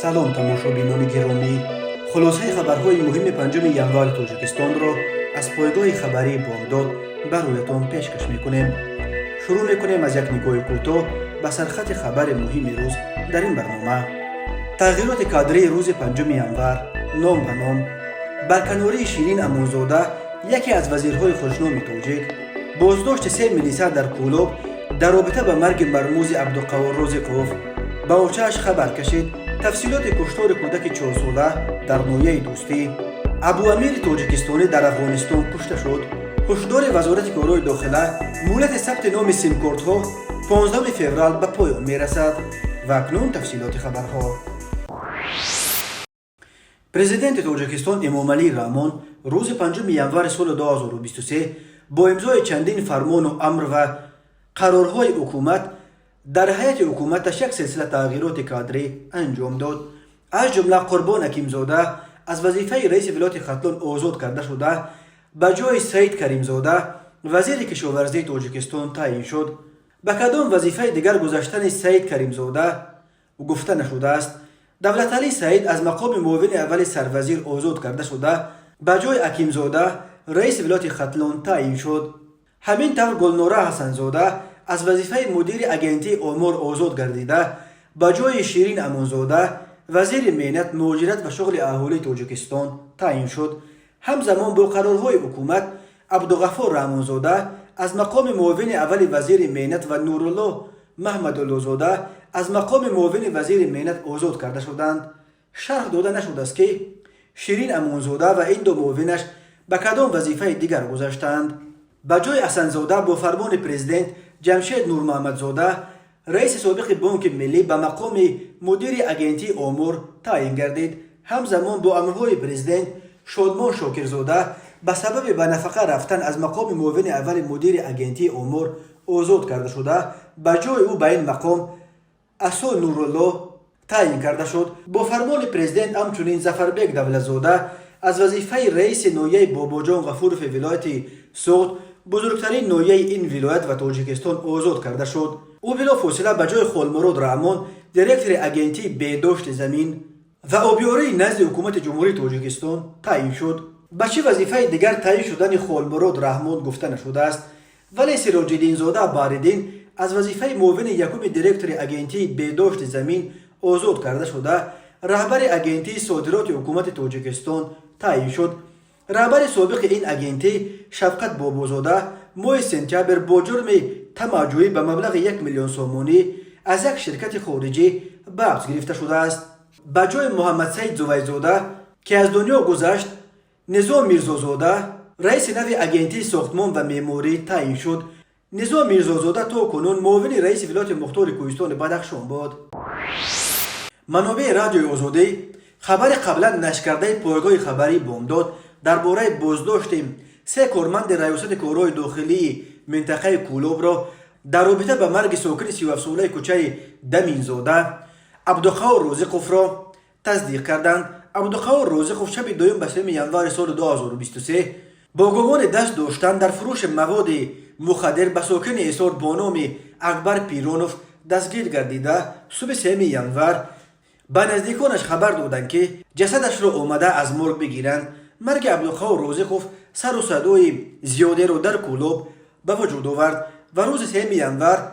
سلام تماشابینان گرامی، خلاصه خبرهای مهم پنجم ینوار تاجیکستان را از پایگاه خبری بامداد برایتان پیشکش میکنیم. شروع میکنیم از یک نگاه کوتاه به سرخط خبر مهم روز در این برنامه. تغییرات کادری روز پنجم ینوار. نام به نام: برکناری شیرین امانزاده، یکی از وزیرهای خوشنام تاجیک. بازداشت 3 میلیسر در کولوب در رابطه به مرگ مرموز عبدالقوار رازقوف. به اوچه‌اش خبر کشید. تفصیلات کشتار کودک 4 ساله در نویه دوستی. ابو امیر تاجیکستانی در افغانستان کشته شد. هشدار وزارت کارهای داخله: مهلت ثبت نام سیم کارت‌ها 15 فوریه به پایان میرسد. و اکنون تفصیلات خبرها. پرزیدنت تاجیکستان امامعلی رحمان روز 5 ینوار سال 2023 با امضای چندین فرمان و امر و قرارهای حکومت در هیئت حکومتش یک سلسله تغییرات کادری انجام داد. از جمله قربان حکیمزاده از وظیفه رئیس ولایت ختلان آزاد کرده شده، به جای سید کریمزاده وزیر کشاورزی تاجیکستان تعیین شد. به کدام وظیفه دیگر گذشتن سید کریمزاده گفته نشده است. دولتعلی سعید از مقام معاون اول سروزیر آزاد کرده شده، به جای حکیمزاده رئیس ولایت ختلان تعیین شد. همین طور گلنوره حسنزاده از وظیفه مدیر اگنتی امور آزاد گردیده، به جای شیرین امانزاده وزیر مهنت، مهاجرت و شغل اهالی تاجیکستان تعیین شد. همزمان با قرارهای حکومت عبدالغفار رحمانزاده از مقام معاون اول وزیر مهنت و نورالله محمدالله‌زاده از مقام معاون وزیر مهنت آزاد کرده شدند. شرح داده نشده است که شیرین امانزاده و این دو معاونش به کدام وظیفه دیگر گذاشتند. به جای حسنزاده با فرمان پرزیدنت جمشید نورمحمدزاده رئیس سابق بانک ملی به مقام مدیر اگنتی امور تعیین گردید. همزمان با امرهای پرزیدنت شادمان شاکرزاده به سبب به نفقه رفتن از مقام معاون اول مدیر اگنتی امور آزاد کرده شده، به جای او به این مقام اصول نورالله تعیین کرده شد. با فرمان پرزیدنت همچنین ظفربک دولتزاده از وظیفه رئیس نویه باباجان غفورف ولایت سوغد، بزرگترین نویه این ولایت و تاجیکستان، آزاد کرده شد. او بلافاصله به جای خالمراد رحمان دیرکتور اگنتی بهداشت زمین و آبیاری نزد حکومت جمهوری تاجیکستان تعیین شد. به چه وظیفه دیگر تعیین شدن خالمراد رحمان گفته نشده است، ولی سراج‌الدین زاده باردین از وظیفه معاون یکم دیرکتور اگنتی بهداشت زمین آزاد کرده شده، رهبر اگنتی صادرات حکومت تاجیکستان تعیین شد. رهبر سابق این اگنتی شفقت بابازاده ماه سپتامبر با جرم تماجویی به مبلغ 1 میلیون سومانی از یک شرکت خارجی به حبس گرفته شده است. به جای محمد سید زویزاده که از دنیا گذشت، نظام میرزازاده رئیس نو اگنتی ساختمان و معماری تعیین شد. نظام میرزازاده تا کنون معاون رئیس ولایت مختار کوهستان بدخشان بود. منابع رادیوی آزادی خبر قبلا نشر کرده پایگاه خبری بامداد درباره بازداشت 3 کارمند ریاست کارهای داخلی منطقه کولوب را در رابطه به مرگ ساکن 37 ساله کوچه دمینزاده عبدالقوار رازقوف را تصدیق کردند. عبدالقوار رازقوف شب 2 ینوار سال 2023 با گمان دست داشتن در فروش مواد مخدر به ساکن ایسار با نام اکبر پیرانوف دستگیر گردیده، صبح 3 ینوار به نزدیکانش خبر دادند که جسدش را آمده از مرگ بگیرند. مرگ عبدالقوار رازقوف سر و صدای زیاده را در کولوب به وجود آورد و روز 3 ینوار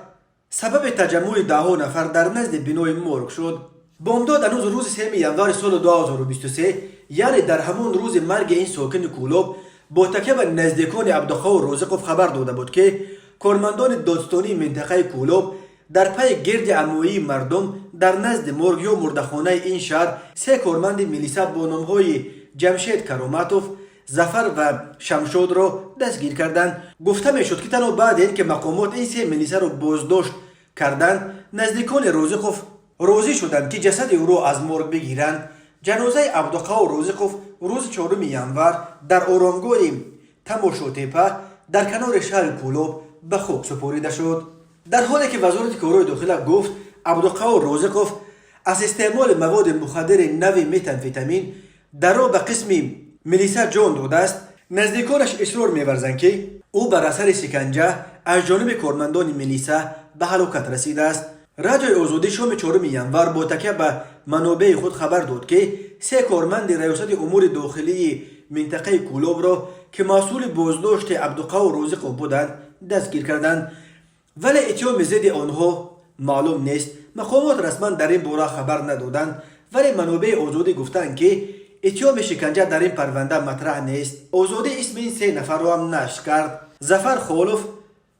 سبب تجمع 10 نفر در نزد بنای مرگ شد. بامداد هنوز روز 3 ینوار سال 2023، یعنی در همان روز مرگ این ساکن کولوب، با تکیه به نزدیکان عبدالقوار رازقوف خبر داده بود که کارمندان دادستانی منطقه کولوب در پی گرد عمویی مردم در نزد مرگ یا مردخانه این شهر 3 کارمند میلیسا با نامهای جمشید کرامتوف، ظفر و شمشاد را دستگیر کردند. گفته میشد که تنها بعد این که مقامات این 3 میلیسا را بازداشت کردند، نزدیکان رازقوف راضی شدند که جسد او را از مرگ بگیرند. جنازه عبدالقوار رازقوف روز 4 ینوار در آرامگاه تماشاتپه در کنار شهر کولوب به خاک سپریده شد. در حالی که وزارت کارهای داخله گفت عبدالقوار رازقوف از استعمال مواد مخدر نوع متامفتامین در را به قسم میلیسا جان داده است، نزدیکانش اصرار می‌ورزند که او بر اثر شکنجه از جانب کارمندان میلیسا به هلاکت رسیده است. رادیوی آزادی شام 4 ینور با تکیه به منابع خود خبر داد که 3 کارمند ریاست امور داخلی منطقه کولوب را که مسئول بازداشت عبدالقادر رازق بودند دستگیر کردند، ولی اتهام ضد آنها معلوم نیست. مقامات رسما در این باره خبر ندادند، ولی منابع آزادی گفتند که اتهام شکنجه در این پرونده مطرح نیست. آزادی اسم این 3 نفر را هم نشر کرد: ظفر خالوف،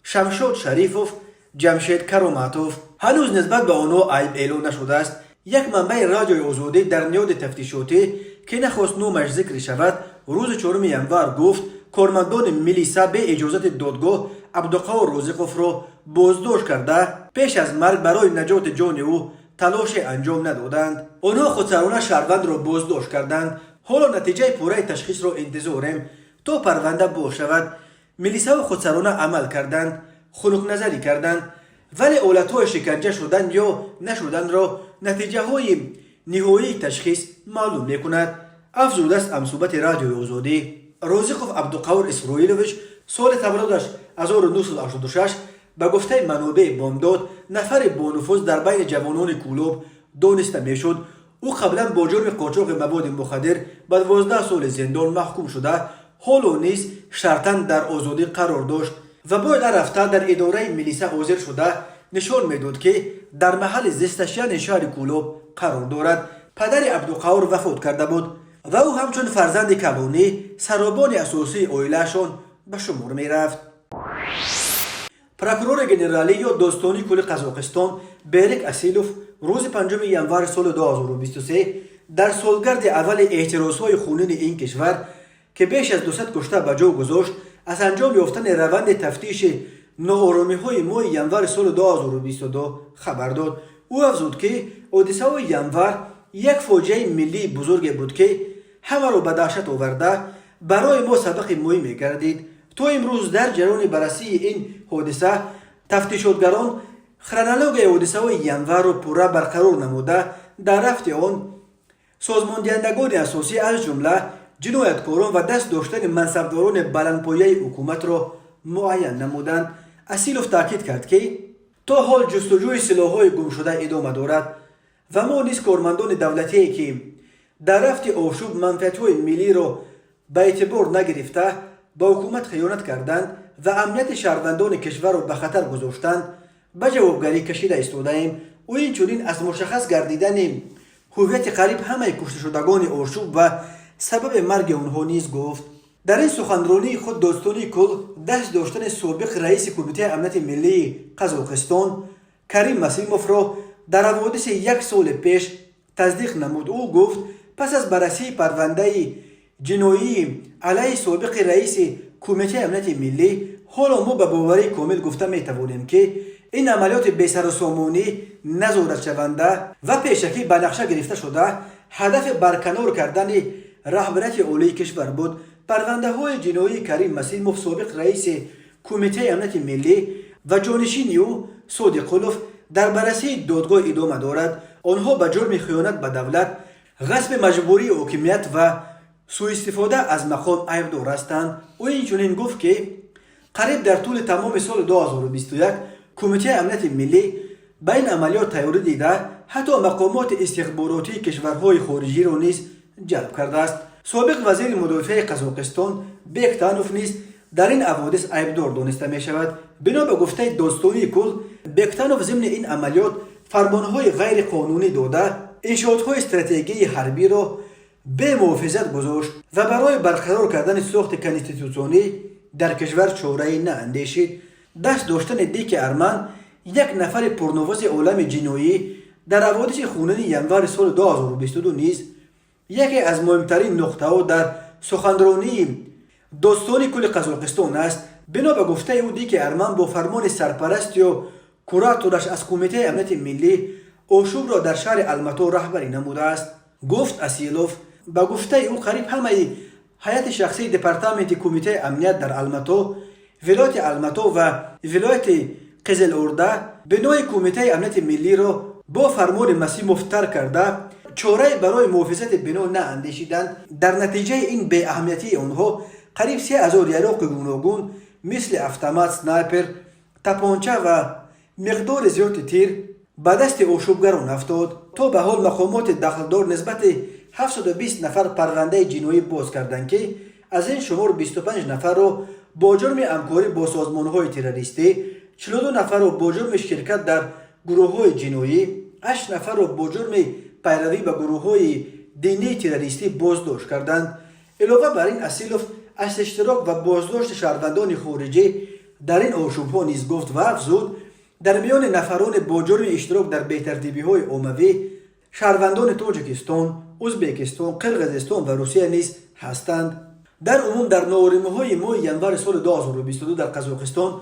شمشاد شریفوف، جمشید کراماتوف. هنوز نسبت به آنها عیب اعلام نشده است. یک منبع رادیوی آزادی در نیاد تفتیشاتی که نخواست نامش ذکر شود روز 4 ینور گفت کارمندان میلیسا به اجازت دادگاه عبدالقادر رازقوف را بازداشت کرده پیش از مرگ برای نجات جان او تلاش انجام ندادند. آنها خودسرانه شهروند را بازداشت کردند. حالا نتیجه پوره تشخیص را انتظاریم تا پرونده باز شود. میلیسا خودسرانه عمل کردند، خلق نظری کردند، ولی حالتهای شکنجه شدن یا نشدن را نتیجه های نهایی تشخیص معلوم میکند. افزوده است منصوبت رادیوی آزادی. رازقوف عبدالقادر اسرائیلویچ سال تولدش 1986 به گفته منابع بامداد نفر با نفوذ در بین جوانان کولوب دانسته میشد. او قبلا با جرم قاچاق مواد مخدر به 12 سال زندان محکوم شده، حالا نیز شرطاً در آزادی قرار داشت و باید رفته در اداره میلیسا حاضر شده نشان میداد که در محل زیستش یعنی شهر کولوب قرار دارد. پدر عبدالقادر وفات کرده بود و او همچون فرزند کلانی سرابان اساسی عائله‌شان به شمار می رفت. پروکورور گنرالی یا داستانی کل قزاقستان بیرک اسیلوف روز 5 ینور سال 2023 در سالگرد اول اعتراضهای خونین این کشور که بیش از 200 کشته به جا گذاشت از انجام یافتن روند تفتیش ناآرامی‌های ماه ینور سال 2022 خبر داد. او افزود که حادثه ینور یک فاجعه ملی بزرگ بود که همه را به دهشت آورده برای ما سبق مهمی گردید. تا امروز در جریان بررسی این حادثه تفتیشاتگران خرونولوگ حادثه ینور را پوره برقرار نموده در رفت آن سازماندهندگان اساسی از جمله جنایتکاران و دست داشتن منصبداران بلندپایه حکومت را معین نمودند. اسیلوف تاکید کرد که تا حال جستجوی سلاح‌های گم شده ادامه دارد و ما نیز کارمندان دولتی که در رفت آشوب منفعت‌های ملی را به اعتبار نگرفته با حکومت خیانت کردند و امنیت شهروندان کشور را به خطر گذاشتند به جوابگری کشیده ایستاده‌ایم. او اینچنین از مشخص گردیدن هویت قریب همه کشته شدگان آشوب و سبب مرگ آنها نیز گفت. در این سخنرانی خود داستانی کل دست داشتن سابق رئیس کمیته امنیت ملی قزاقستان کریم مسیموف را در حوادث 1 سال پیش تصدیق نمود. او گفت پس از بررسی پرونده جنایی علیه سابق رئیس کمیته امنیت ملی حالا ما به باوری کامل گفته میتوانیم که این عملیات بی‌سر و سامانی نظارت شونده و پیشکی به نقشه گرفته شده هدف برکنار کردن رهبریت عالی کشور بود. پرونده های جنایی کریم مسیموف سابق رئیس کمیته امنیت ملی و جانشین او صادقالوف در بررسی دادگاه ادامه دارد. آنها به جرم خیانت به دولت، غصب مجبوری حاکمیت و سوء استفاده از مقام عیبدار هستند. او اینچنین گفت که قریب در طول تمام سال 2021 کمیته امنیت ملی به این عملیات تیاری دیده حتی مقامات استخباراتی کشورهای خارجی را نیز جلب کرده است. سابق وزیر مدافع قزاقستان بیکتانوف نیز در این حوادث عیبدار دانسته می شود. بنا به گفته داستانی کل بیکتانوف ضمن این عملیات فرمانهای غیر قانونی داده انشاءات‌های استراتژی حربی را به محافظت گذاشت و برای برقرار کردن ساخت کنستیتوسیونی در کشور چاره‌ای نااندیشید. دست داشتن دیک ارمن یک نفر پرنواز عالم جنایی در حوادث خونین ینور سال 2022 نیز یکی از مهمترین نقطه‌ها در سخنرانی داستانی کل قزاقستان است. بنا به گفته او دیک ارمن با فرمان سرپرست یا کوراتورش از کمیته امنیت ملی آشوب را در شهر الماتو رهبری نموده است. گفت اسیلوف به گفته او قریب همه هیئت شخصی دپارتمنت کمیته امنیت در الماتو، ولایت الماتو و ولایت قزل ارده بنای کمیته امنیت ملی را با فرمان مسیموف ترک کرده چاره برای محافظت بنا نااندیشیدند. در نتیجه این بی اهمیتی آنها قریب 3000 یراق گوناگون مثل اتومات، سنایپر، تپانچه و مقدار زیاد تیر به دست آشوبگران افتاد. تا به حال مقامات دخلدار نسبت 720 نفر پرونده جنایی باز کردند که از این شمار 25 نفر را با جرم همکاری با سازمان‌های تروریستی، 42 نفر را با جرم شرکت در گروه‌های جنایی، 8 نفر را با جرم پیروی به گروه‌های دینی تروریستی بازداشت کردند. علاوه بر این اسیلوف از اشتراک و بازداشت شهروندان خارجی در این آشوب‌ها نیز گفت و افزود در میان نفران با جرم اشتراک در بی‌ترتیبی‌های عمومی شهروندان تاجیکستان، ازبکستان، قرقیزستان و روسیه نیز هستند. در عموم در نوآرامی‌های ماه ینور سال 2022 در قزاقستان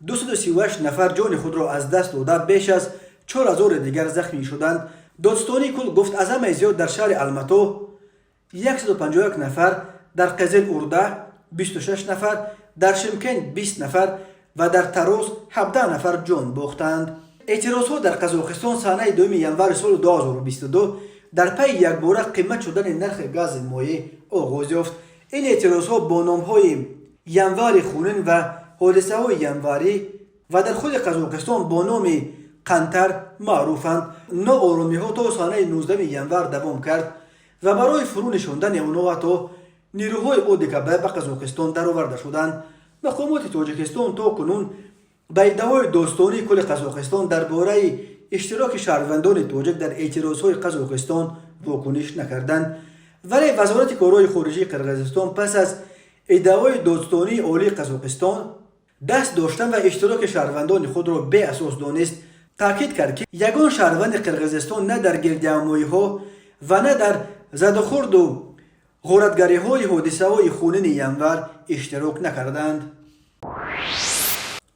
238 نفر جان خود را از دست داده، بیش از 4000 دیگر زخمی شدند. دادستانی کل گفت از همه زیاد در شهر الماتا 151 نفر، در قزل ارده 26 نفر، در شمکن 20 نفر و در تراز 17 نفر جان باختند. اعتراضها در قزاقستان سنه 2 ینور سال 2022 در پی یک باره قیمت شدن نرخ گاز مایع آغاز یافت. این اعتراضها با نام‌های ینور خونین و حادثه های ینوری و در خود قزاقستان با نام قنتر معروفند. ناآرامی‌ها تا سنه 19 ینور دوام کرد و برای فرو نشاندن آنها تا نیروهای اودکبه به قزاقستان درآورده شدند. مقامات تاجیکستان تا کنون به ادعای داستانی کل قزاقستان درباره اشتراک شهروندان تاجیک در اعتراضهای قزاقستان واکنش نکردند، ولی وزارت کارهای خارجه قرقیزستان پس از ادعای داستانی عالی قزاقستان دست داشتن و اشتراک شهروندان خود را به اساس دانست، تاکید کرد که یگان شهروند قرقیزستان نه در گردهمایی‌ها و نه در زدخورد و غارتگری‌های حادثه‌های خونین ینور اشتراک نکردند.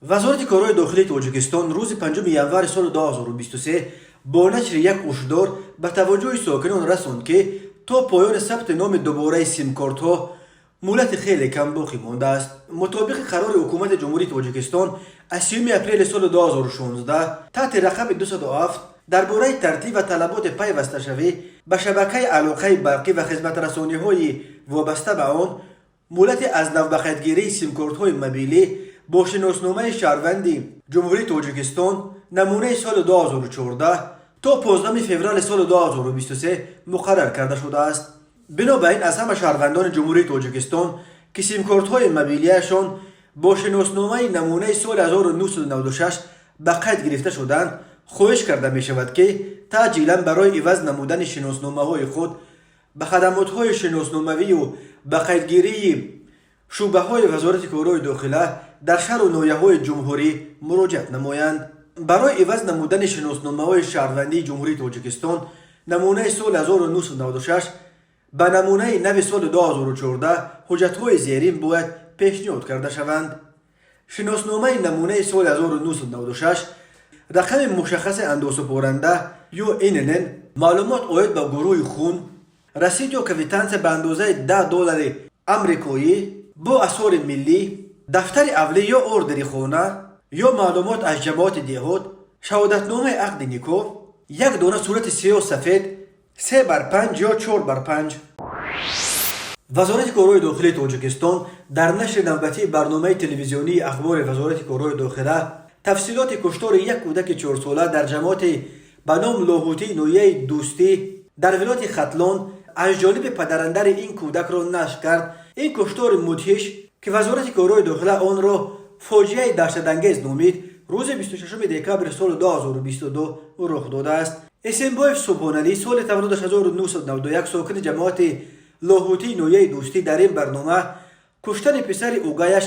وزارت کارهای داخلی تاجیکستان روز 5 ینور سال 2023 با نشر یک هشدار به توجه ساکنان رساند که تا پایان ثبت نام دوباره سیم کارت ها مهلت خیلی کم باقی مانده است. مطابق قرار حکومت جمهوری تاجیکستان از 30 اپریل سال 2016 تحت رقم 207 درباره ترتیب و طلبات پیوسته شوی به شبکه علاقه برقی و خدمت رسانی های وابسته به آن مهلت از نو به خدمتگیری سیم کارت های موبیلی با شناسنامه شهروندی جمهوری تاجیکستان نمونه سال 2014 تا 15 فوریه سال 2023 مقرر کرده شده است. بنابراین از همه شهروندان جمهوری تاجیکستان که سیم کارت های موبیلیشان با شناسنامه نمونه سال 1996 به قید گرفته شدند خواهش کرده می شود که تعجیلا برای عوض نمودن شناسنامه های خود به خدمات های شناسناموی و به قیدگیری شعبه های وزارت کارهای داخله در شهر و ناحیه های جمهوری مراجعت نمایند. برای عوض نمودن شناسنامه های شهروندی جمهوری تاجیکستان نمونه سال 1996 به نمونه نو سال 2014 حجت های زیرین باید پیشنهاد کرده شوند. شناسنامه نمونه سال 1996 رقم مشخص اندازه‌پارنده یا اینن معلومات آید به گروه خون، رسید یا کویتانس به اندازه $10 آمریکایی با اثار ملی، دفتر اولی یا اوردری خانه یا معلومات از جماعت دیهات، شهادتنامه عقد نیکو، یک دانه صورت سیاه سفید 3x5 یا 4x5. وزارت کارهای داخلی تاجیکستان در نشر نوبتی برنامه تلویزیونی اخبار وزارت کارهای داخلی تفصیلات کشتار یک کودک 4 ساله در جماعت به نام لاهوتی نویه دوستی در ولایت ختلان از جانب پدراندر این کودک را نشر کرد. این کشتار مدهش که وزارت کارهای داخلی آن را فاجعه دهشت‌انگیز نامید روز 26 دکبر سال 2022 رخ داده است. اسمبایف صبحانعلی سال تولدش 1991 ساکن جماعت لاهوتی نویه دوستی در این برنامه کشتن پسر اوگایش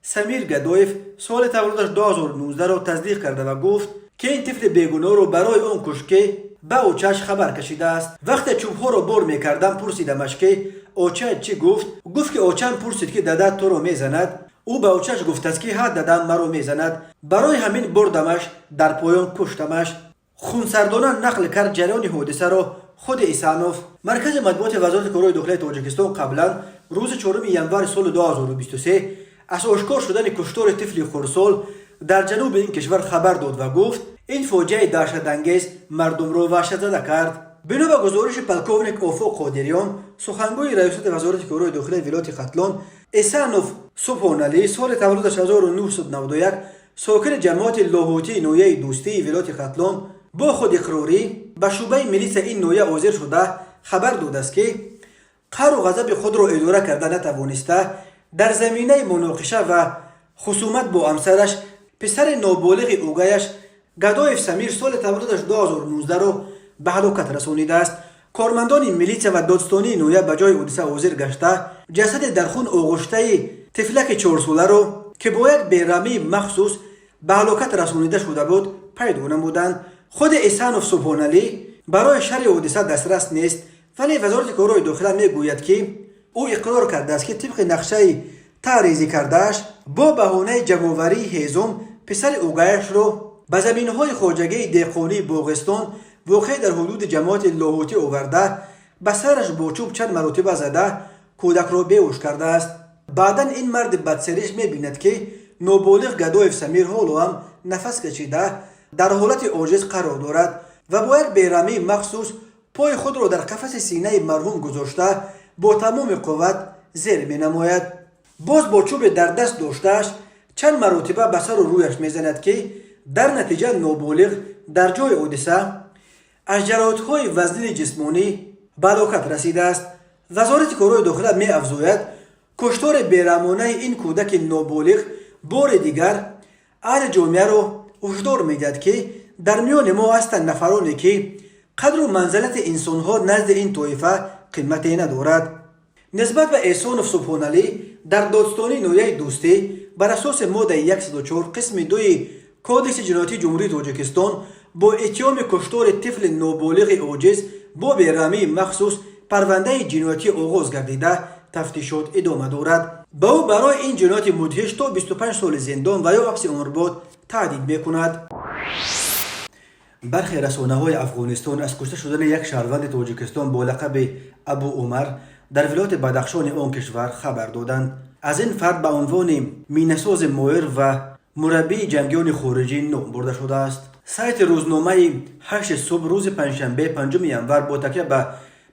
سمیر گدایف سال تولدش 2019 را تصدیق کرده و گفت که این طفل بیگناه را برای آن کشت که به اوچه‌اش خبر کشیده است. وقتی چوب‌ها را بار می‌کردم پرسیدمش که اوچه چی گفت؟ گفت که اوچه‌ام پرسید که ددت تو را میزند. او به اوچه‌اش گفت است که ها ددم مرا میزند. برای همین بردمش در پایان کشتمش. خونسردانه نقل کرد جریان حادثه را خود ایسانوف. مرکز مطبوعات وزارت کارهای داخلی تاجیکستان قبلا روز 4 ینور سال 2023 از آشکار شدن کشتار طفل خردسال در جنوب این کشور خبر داد و گفت این فاجعه دهشت‌انگیز مردم را وحشت‌زده کرد. بنا به گزارش پلکونیک آفاق قادریان سخنگوی ریاست وزارت کارهای داخلی ولایت ختلان ایسانوف صبحانعلی سال تولدش 1991 ساکن جماعت لاهوتی نویه دوستی ولایت ختلان با خود اقراری به شعبه میلیس این نویه حاضر شده خبر داده است که قهر و غضب خود را اداره کرده نتوانسته در زمینه مناقشه و خصومت با همسرش پسر نابالغ اوگایش گدایف سمیر سال تولدش 2019 را به هلاکت رسانیده است. کارمندان میلیسا و دادستانی نویه به جای حادثه حاضر گشته جسد در خون آغشته طفلک 4 ساله را که با یک بیرحمی مخصوص به هلاکت رسانیده شده بود پیدا نمودند. خود احسانوف سبحانعلی برای شرح حادثه دسترس نیست، ولی وزارت کارهای داخله میگوید که او اقرار کرده است که طبق نقشه تعریضی کردهش با بهانه جمع‌آوری هیزم پسر اوگایش را به زمین‌های خواجگی دهقانی باغستان واقع در حدود جماعت لاهوتی آورده به سرش با چوب چند مرتبه زده کودک را بیهوش کرده است. بعدا این مرد بدسرش می‌بیند که نابالغ گدایف سمیر حالا هم نفس کشیده در حالت عاجز قرار دارد و با یک بیرحمی مخصوص پای خود را در قفس سینه مرحوم گذاشته با تمام قوت زیر می نماید. باز با چوب در دست داشتهش چند مرتبه به سر و رویش میزند که در نتیجه نابالغ در جای حادثه از جراحت‌های وزنی جسمانی به هلاکت رسیده است. وزارت کارهای داخله می افزاید کشتار بیرحمانه این کودک نابالغ بار دیگر اهل جامعه را هشدار میدهد که در میان ما هستند نفرانی که قدر و منزلت انسانها نزد این طایفه قیمتی ندارد. نسبت به احسانوف سبحانعلی در دادستانی نویه دوستی بر اساس ماده 104 قسم 2 کودکس جنایتی جمهوری تاجیکستان با اتهام کشتار طفل نابالغ عاجز با بیرحمی مخصوص پرونده جنایتی آغاز گردیده تفتیشات ادامه دارد. به او برای این جنایت مدهش تا 25 سال زندان و یا حبس عمرباد تهدید میکند. برخی رسانه‌های افغانستان از کشته شدن یک شهروند تاجیکستان با لقب ابو عمر در ولایت بدخشان آن کشور خبر دادند. از این فرد به عنوان مینه‌ساز ماهر و مربی جنگیان خارجی نام برده شده است. سایت روزنامه 8 صبح روز پنجشنبه 5 ژانویه با تکیه به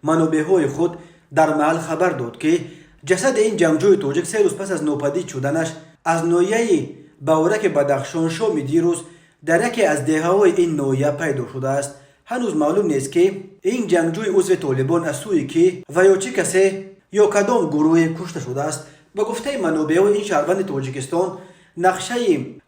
منابع‌های خود در محل خبر داد که جسد این جنگجوی تاجیک 3 روز پس از ناپدید شدنش از ناحیه باورک بدخشان شام دیروز در یکی از دهه‌های این ناحیه پیدا شده است. هنوز معلوم نیست که این جنگجوی عضو طالبان از سوی کی و یا چه کسی یا کدام گروه کشته شده است. با گفته منابع این شهروند تاجیکستان نقشه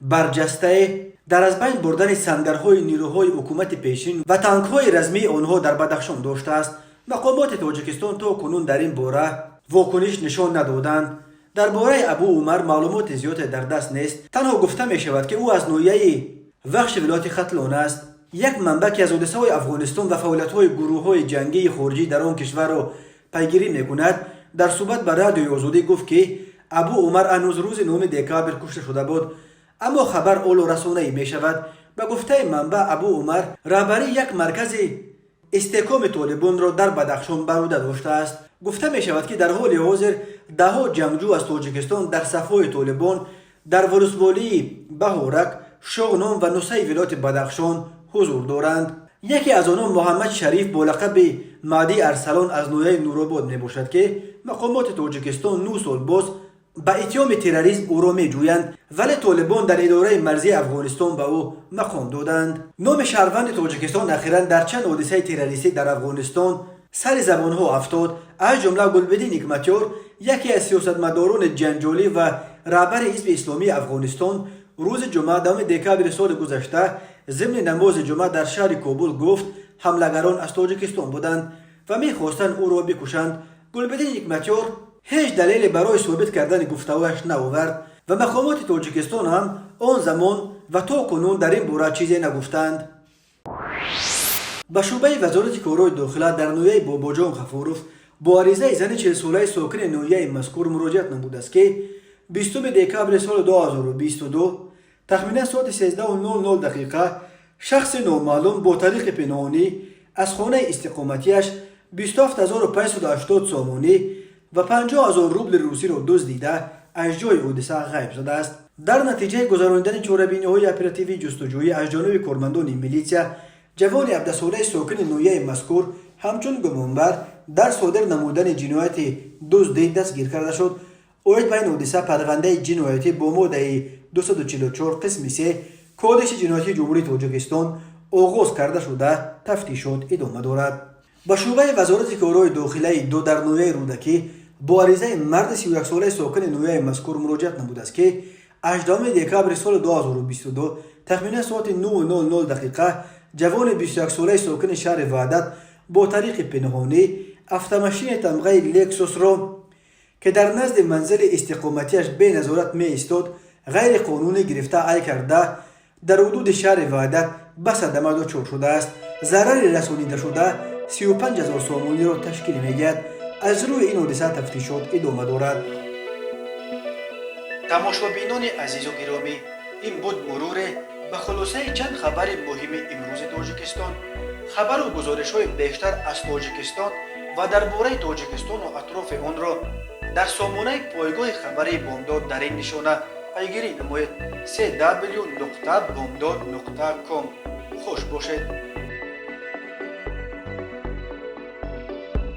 برجسته در از بین بردن سنگرهای نیروهای حکومت پیشین و تانک‌های رزمی آنها در بدخشان داشته است. مقامات تاجیکستان تا کنون در این باره واکنش نشان ندادند. درباره ابو عمر معلومات زیادی در دست نیست. تنها گفته می شود که او از ناحیه وخش ولایت ختلان است. یک منبع که از حادثه‌های افغانستان و فعالیت‌های گروه‌های جنگی خارجی در آن کشور را پیگیری می‌کند در صحبت با رادیوی آزادی گفت که ابو عمر هنوز روز 9 دکامبر کشته شده بود، اما خبر اول رسانه‌ای می‌شود. به گفته منبع ابو عمر رهبری یک مرکز استحکام طالبان را در بدخشان بر عهده داشته است. گفته می‌شود که در حال حاضر ده‌ها جنگجو از تاجیکستان در صف‌های طالبان در ولسوالی بهارک، شغنان و نوسای ولایت بدخشان حضور دارند. یکی از آنها محمد شریف با لقب مهدی ارسلان از ناحیه نورآباد میباشد که مقامات تاجیکستان 9 سال باز به اتهام تروریسم او را میجویند، ولی طالبان در اداره مرزی افغانستان به او مقام دادند. نام شهروند تاجیکستان اخیراً در چند حادثه تروریستی در افغانستان سر زبانها افتاد، از جمله گلبدین حکمتیار یکی از سیاستمداران جنجالی و رهبر حزب اسلامی افغانستان روز جمعه 10 دکامبر سال گذشته ضمن نماز جمعه در شهر کابل گفت حملگران از تاجیکستان بودند و می‌خواستند او را بکشند. گلبدین حکمتیار هیچ دلیلی برای ثابت کردن گفته‌هایش نآورد و مقامات تاجیکستان هم آن زمان و تا کنون در این باره چیزی نگفتند. به شعبه وزارت کارهای داخله در ناحیه باباجان غفوروف با عریضه زن 40 ساله ساکن ناحیه مذکور مراجعت نموده است که 20 دکامبر سال 2022 تخمینا ساعت 13:00 دقیقه شخص نامعلوم با طریق پنهانی از خانه استقامتیش 27580 سامانی و 50000 روبل روسی را دزدیده از جای حادثه غیب شده است. در نتیجه گذراندن چاره‌بینی‌های اپراتیوی جستجویی از جانب کارمندان میلیسیا، جوان 17 ساله ساکن ناحیه مذکور همچون گمانبر در صادر نمودن جنایت دزدی دستگیر کرده شد. اوید به این حادثه پرونده جنایتی با ماده 244 قسم 3 کودکس جنایتی جمهوری تاجیکستان оғоз карда шуда тафтишот идома дорад. ба шӯъбаи вазорати корҳои дохилаи ду дар ноҳияи рӯдакӣ бо аризаи марди 31-солаи сокини ноҳияи мазкур муроҷиат намудааст ки 18 декабри соли 2022 тахминан соати 9:00 дақиқа ҷавони 21-солаи сокини шаҳри ваҳдат бо тариқи пинҳонӣ автомашини тамғаи лексусро ки дар назди манзили истиқоматиаш беназорат меистод ғайриқонунӣ гирифта ай карда дар ҳудуди шаҳри ваҳдат ба садама дучор шудааст. зарари расонидашуда 35,000 сомониро ташкил мегӯяд. аз рӯи ин ҳодиса тафтишот идома дорад. тамошобинони азизу гиромӣ, ин буд муруре ба хулосаи чанд хабари муҳими имрӯзи тоҷикистон. хабару гузоришҳои бештар аз тоҷикистон ва дар бораи тоҷикистону атрофи онро дар сомонаи пойгоҳи хабари бомдод дар ин нишона пайгирӣ намоед: www.bomdod.com. хуш бошед.